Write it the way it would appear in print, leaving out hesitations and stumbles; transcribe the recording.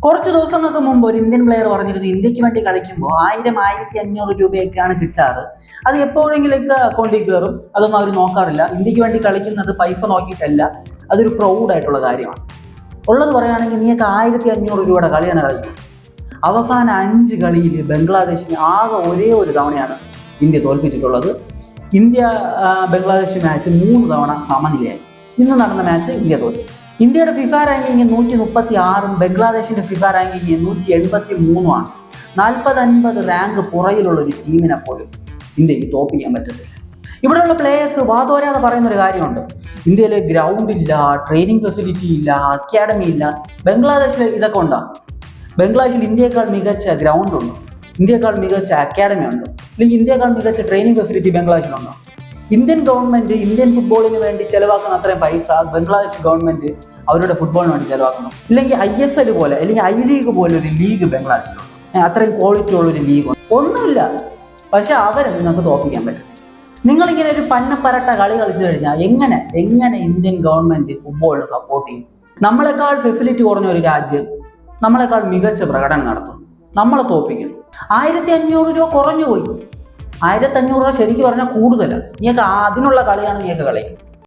കുറച്ച് ദിവസങ്ങൾക്ക് മുമ്പ് ഒരു ഇന്ത്യൻ പ്ലെയർ പറഞ്ഞിരുന്നു ഇന്ത്യക്ക് വേണ്ടി കളിക്കുമ്പോൾ 1000-1500 രൂപയൊക്കെയാണ് കിട്ടാറ്. അത് എപ്പോഴെങ്കിലൊക്കെ അക്കൗണ്ടിൽ കയറും, അതൊന്നും അവർ നോക്കാറില്ല. ഇന്ത്യക്ക് വേണ്ടി കളിക്കുന്നത് പൈസ നോക്കിയിട്ടല്ല, അതൊരു പ്രൗഡായിട്ടുള്ള കാര്യമാണ്. ഉള്ളത് പറയുകയാണെങ്കിൽ നീയൊക്കെ 1500 രൂപയുടെ കളിയാണ് കളിക്കുന്നത്. അവസാന 5 കളിയിൽ ബംഗ്ലാദേശിന് ആകെ ഒരേ ഒരു തവണയാണ് ഇന്ത്യ തോൽപ്പിച്ചിട്ടുള്ളത്. ഇന്ത്യ ബംഗ്ലാദേശ് മാച്ച് 3 തവണ സമനിലയായി. ഇന്ന് നടന്ന മാച്ച് ഇന്ത്യ തോറ്റു. ഇന്ത്യയുടെ ഫിഫ റാങ്കിങ് 136ഉം ബംഗ്ലാദേശിന്റെ ഫിഫ റാങ്കിങ് 183ഉമാണ്. 40-50 റാങ്ക് പുറകിലുള്ള ഒരു ടീമിനെ പോലും ഇന്ത്യക്ക് തോൽപ്പിക്കാൻ പറ്റത്തില്ല. ഇവിടെയുള്ള പ്ലേയേഴ്സ് വാതോരാതെ പറയുന്ന ഒരു കാര്യമുണ്ട്, ഇന്ത്യയിൽ ഗ്രൗണ്ട് ഇല്ല, ട്രെയിനിങ് ഫെസിലിറ്റി ഇല്ല, അക്കാഡമി ഇല്ല. ബംഗ്ലാദേശിൽ ഇതൊക്കെ ഉണ്ടാകും. ബംഗ്ലാദേശിൽ ഇന്ത്യയേക്കാൾ മികച്ച ഗ്രൗണ്ട് ഉണ്ട്, ഇന്ത്യയേക്കാൾ മികച്ച അക്കാഡമി ഉണ്ട്, അല്ലെങ്കിൽ ഇന്ത്യയേക്കാൾ മികച്ച ട്രെയിനിങ് ഫെസിലിറ്റി ബംഗ്ലാദേശിലുണ്ടോ? ഇന്ത്യൻ ഗവൺമെന്റ് ഇന്ത്യൻ ഫുട്ബോളിന് വേണ്ടി ചെലവാക്കുന്ന അത്രയും പൈസ ബംഗ്ലാദേശ് ഗവൺമെന്റ് അവരുടെ ഫുട്ബോളിന് വേണ്ടി ചെലവാക്കുന്നു. ഇല്ലെങ്കിൽ ISL പോലെ അല്ലെങ്കിൽ ഐ ലീഗ് പോലെ ഒരു ലീഗ് ബംഗ്ലാദേശിലുണ്ട്. അത്രയും ക്വാളിറ്റി ഉള്ളൊരു ലീഗ് ഒന്നുമില്ല. പക്ഷെ അവരെ നിങ്ങൾക്ക് തോൽപ്പിക്കാൻ പറ്റത്തില്ല. നിങ്ങളിങ്ങനെ ഒരു പന്നപ്പരട്ട കളി കളിച്ചു കഴിഞ്ഞാൽ എങ്ങനെ ഇന്ത്യൻ ഗവൺമെന്റ് ഫുട്ബോളിന് സപ്പോർട്ട് ചെയ്യും? നമ്മളെക്കാൾ ഫെസിലിറ്റി കുറഞ്ഞ ഒരു രാജ്യം നമ്മളെക്കാൾ മികച്ച പ്രകടനം നടത്തുന്നു, നമ്മളെ തോൽപ്പിക്കുന്നു. 1500 രൂപ കുറഞ്ഞു പോയി. 1500 രൂപ ശരിക്കും പറഞ്ഞാൽ കൂടുതലാണ്. നീയൊക്കെ അതിനുള്ള കളിയാണ് നീയൊക്കെ കളിക്കുന്നത്.